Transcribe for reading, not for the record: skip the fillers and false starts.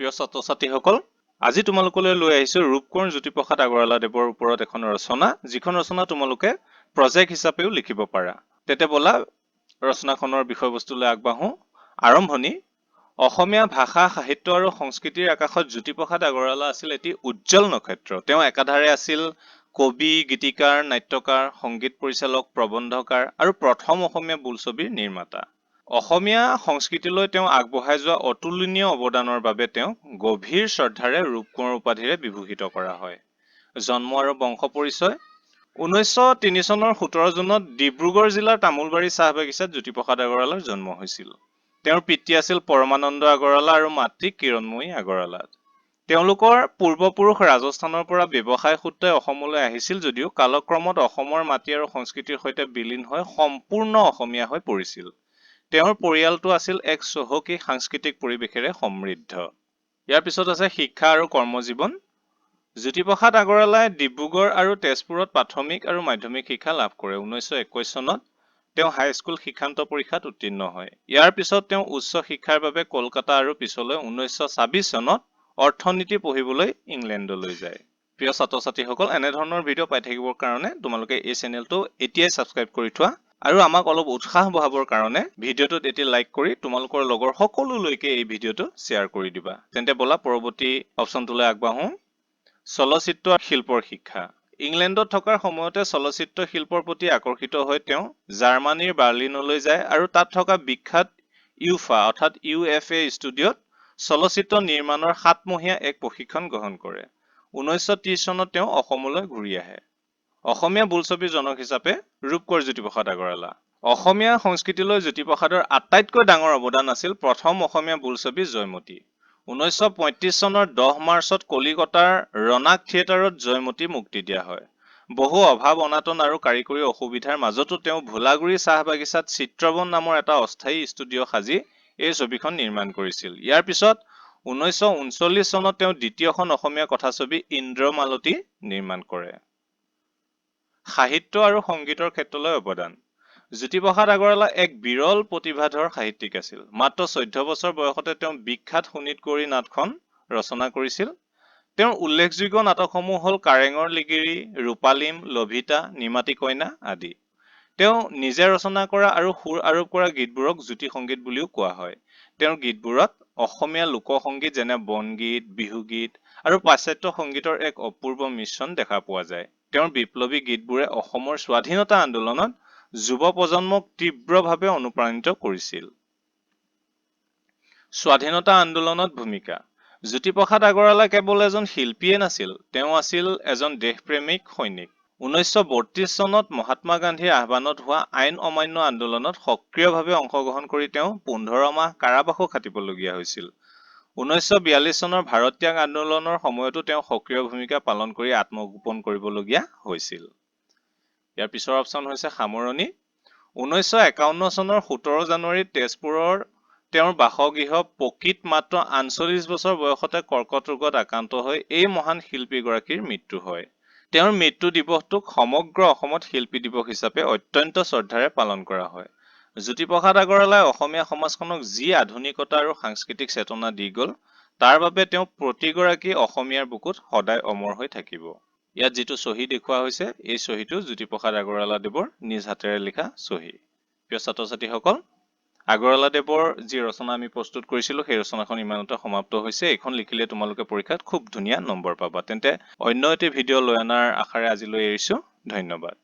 প্ৰিয় ছাত্ৰ-ছাত্ৰীসকল, আজি তোমালোকলৈ লৈ আহিছো ৰূপকোঁৱৰ জ্যোতিপ্ৰসাদ আগৰৱালাদেৱৰ ওপৰত এখন ৰচনা, যিখন ৰচনা তোমালোকে প্ৰজেক্ট হিচাপেও লিখিব পাৰা। তেতে বলা ৰচনাখনৰ বিষয়বস্তুলৈ আগবাঢ়ো। আৰম্ভণি। অসমীয়া ভাষা, সাহিত্য আৰু সংস্কৃতিৰ আকাশত জ্যোতিপ্ৰসাদ আগৰৱালা আছিল এটি উজ্জ্বল নক্ষত্ৰ। তেওঁ একাধাৰে আছিল কবি, গীতিকাৰ, নাট্যকাৰ, সংগীত পৰিচালক, প্ৰবন্ধকাৰ আৰু প্ৰথম অসমীয়া বোলছবিৰ নিৰ্মাতা। অসমীয়া সংস্কৃতিলৈ তেওঁ আগবঢ়াই যোৱা অতুলনীয় অৱদানৰ বাবে তেওঁক গভীৰ শ্ৰদ্ধাৰে ৰূপকোঁৱৰ উপাধিৰে বিভূষিত কৰা হয়। জন্ম আৰু বংশ পৰিচয়। 1903 চনৰ 17 জুনত ডিব্ৰুগড় জিলাৰ তামোলবাৰী চাহ বাগিচাত জ্যোতিপ্ৰসাদ আগৰৱালাৰ জন্ম হৈছিল। তেওঁৰ পিতৃ আছিল পৰমানন্দ আগৰৱালা আৰু মাতৃ কিৰণময়ী আগৰৱালা। তেওঁলোকৰ পূৰ্বপুৰুষ ৰাজস্থানৰ পৰা ব্যৱসায় সূত্ৰে অসমলৈ আহিছিল যদিও কালক্ৰমত অসমৰ মাটি আৰু সংস্কৃতিৰ সৈতে বিলীন হৈ সম্পূৰ্ণ অসমীয়া হৈ পৰিছিল। তেওঁৰ পৰিয়ালটো আছিল এক চহকী সাংস্কৃতিক পৰিৱেশেৰে সমৃদ্ধ। ইয়াৰ পিছত আছে শিক্ষা আৰু কৰ্মজীৱন। জ্যোতিপ্ৰসাদ আগৰৱালাই ডিব্ৰুগড় আৰু তেজপুৰত প্ৰাথমিক আৰু মাধ্যমিক শিক্ষা লাভ কৰে। 1921 চনত তেওঁ হাইস্কুল শিক্ষান্ত পৰীক্ষাত উত্তীৰ্ণ হয়। ইয়াৰ পিছত তেওঁ উচ্চ শিক্ষাৰ বাবে কলকাতা আৰু পিছলৈ 1926 চনত অৰ্থনীতি পঢ়িবলৈ ইংলেণ্ডলৈ যায়। প্ৰিয় ছাত্ৰ-ছাত্ৰীসকল, এনেধৰণৰ ভিডিঅ' পাই থাকিবৰ কাৰণে তোমালোকে এই চেনেলটো এতিয়াই ছাবস্ক্ৰাইব কৰি থোৱা আৰু আমাক অলপ উৎসাহ বঢ়াবৰ কাৰণে ভিডিঅ'টোত এটি লাইক কৰি তোমালোকৰ লগৰ সকলোলৈকে এই ভিডিঅ'টো শ্বেয়াৰ কৰি দিবা। তেন্তে বলা পৰৱৰ্তী অপশ্যনটোলৈ আগবাঢ়ো। চলচ্চিত্ৰ শিল্পৰ শিক্ষা। ইংলেণ্ডত থকাৰ সময়তে চলচ্চিত্ৰ শিল্পৰ প্ৰতি আকৰ্ষিত হৈ তেওঁ জাৰ্মানীৰ বাৰ্লিনলৈ যায় আৰু তাত থকা বিখ্যাত ইউফা অৰ্থাৎ UFA ষ্টুডিঅ'ত চলচ্চিত্ৰ নিৰ্মাণৰ 7 মহীয়া এক প্ৰশিক্ষণ গ্ৰহণ কৰে। 1930 চনত তেওঁ অসমলৈ ঘূৰি আহে। অসমীয়া বোলছবিৰ জনক হিচাপে ৰূপকোঁৱৰ জ্যোতিপ্ৰসাদ আগৰৱালা। অসমীয়া সংস্কৃতিলৈ জ্যোতিপ্ৰসাদৰ আটাইতকৈ ডাঙৰ অৱদান আছিল প্ৰথম অসমীয়া বোলছবি জয়মতী। 1935 চনৰ 10 মাৰ্চত কলিকতাৰ ৰনাক থিয়েটাৰত জয়মতী মুক্তি দিয়া হয়। বহু অভাৱ অনাটন আৰু কাৰিকৰী অসুবিধাৰ মাজতো তেওঁ ভোলাগুৰি চাহ বাগিচাত চিত্ৰবন নামৰ এটা অস্থায়ী ষ্টুডিঅ' সাজি এই ছবিখন নিৰ্মাণ কৰিছিল। ইয়াৰ পিছত 1939 চনত তেওঁ দ্বিতীয়খন অসমীয়া কথাছবি ইন্দ্ৰমালতী নিৰ্মাণ কৰে। সাহিত্য আৰু সংগীতৰ ক্ষেত্ৰলৈ অৱদান। জ্যোতিপ্ৰসাদ আগৰৱালা এক বিৰল প্ৰতিভাধৰ সাহিত্যিক আছিল। মাত্ৰ 14 বছৰ বয়সতে তেওঁ বিখ্যাত শোণিতগৌৰী নাটখন ৰচনা কৰিছিল। তেওঁৰ উল্লেখযোগ্য নাটকসমূহ হ'ল কাৰেঙৰ লিগিৰী, ৰূপালীম, লভিতা, নিমাতী কন্যা আদি। তেওঁ নিজে ৰচনা কৰা আৰু সুৰ আৰোপ কৰা গীতবোৰক জ্যোতি সংগীত বুলিও কোৱা হয়। তেওঁৰ গীতবোৰত অসমীয়া লোকসংগীত যেনে বনগীত, বিহুগীত আৰু পাশ্চাত্য সংগীতৰ এক অপূৰ্ব মিশ্ৰণ দেখা পোৱা যায়। তেওঁৰ বিপ্লৱী গীতবোৰে অসমৰ স্বাধীনতা আন্দোলনত যুৱ প্ৰজন্মক তীব্ৰভাৱে অনুপ্ৰাণিত কৰিছিল। স্বাধীনতা আন্দোলনত ভূমিকা। জ্যোতিপ্ৰসাদ আগৰৱালা কেৱল এজন শিল্পীয়ে নাছিল, তেওঁ আছিল এজন দেশপ্ৰেমিক সৈনিক। 1932 চনত মহাত্মা গান্ধীৰ আহ্বানত হোৱা আইন অমান্য আন্দোলনত সক্ৰিয়ভাৱে অংশগ্ৰহণ কৰি তেওঁ 15 মাহ কাৰাবাসো খাটিবলগীয়া হৈছিল। 1942 চনৰ ভাৰত ত্যাগ আন্দোলনৰ সময়তো তেওঁ সক্ৰিয় ভূমিকা পালন কৰি আত্মগোপন কৰিবলগীয়া হৈছিল। ইয়াৰ পিছৰ অপশ্যন হৈছে সামৰণি। 1951 চনৰ 17 জানুৱাৰীত তেজপুৰৰ তেওঁৰ বাসগৃহ পকীত মাত্ৰ 48 বছৰ বয়সতে কৰ্কট ৰোগত আক্ৰান্ত হৈ এই মহান শিল্পীগৰাকীৰ মৃত্যু হয়। তেওঁৰ মৃত্যু দিৱসটোক সমগ্ৰ অসমত শিল্পী দিৱস হিচাপে অত্যন্ত শ্ৰদ্ধাৰে পালন কৰা হয়। জ্যোতিপ্ৰসাদ আগৰৱালাই অসমীয়া সমাজখনক যি আধুনিকতা আৰু সাংস্কৃতিক চেতনা দি গ'ল, তাৰ বাবে তেওঁ প্ৰতিগৰাকী অসমীয়াৰ বুকুত সদায় অমৰ হৈ থাকিব। ইয়াত যিটো চহী দেখুওৱা হৈছে, এই চহীটো জ্যোতিপ্ৰসাদ আগৰৱালাদেৱৰ নিজ হাতেৰে লিখা চহী। প্ৰিয় ছাত্ৰ-ছাত্ৰীসকল, আগৰৱালাদেৱৰ যি ৰচনা আমি প্ৰস্তুত কৰিছিলোঁ, সেই ৰচনাখন ইমানতে সমাপ্ত হৈছে। এইখন লিখিলে তোমালোকে পৰীক্ষাত খুব ধুনীয়া নম্বৰ পাবা। তেন্তে অন্য এটি ভিডিঅ' লৈ অনাৰ আশাৰে আজিলৈ এৰিছোঁ। ধন্যবাদ।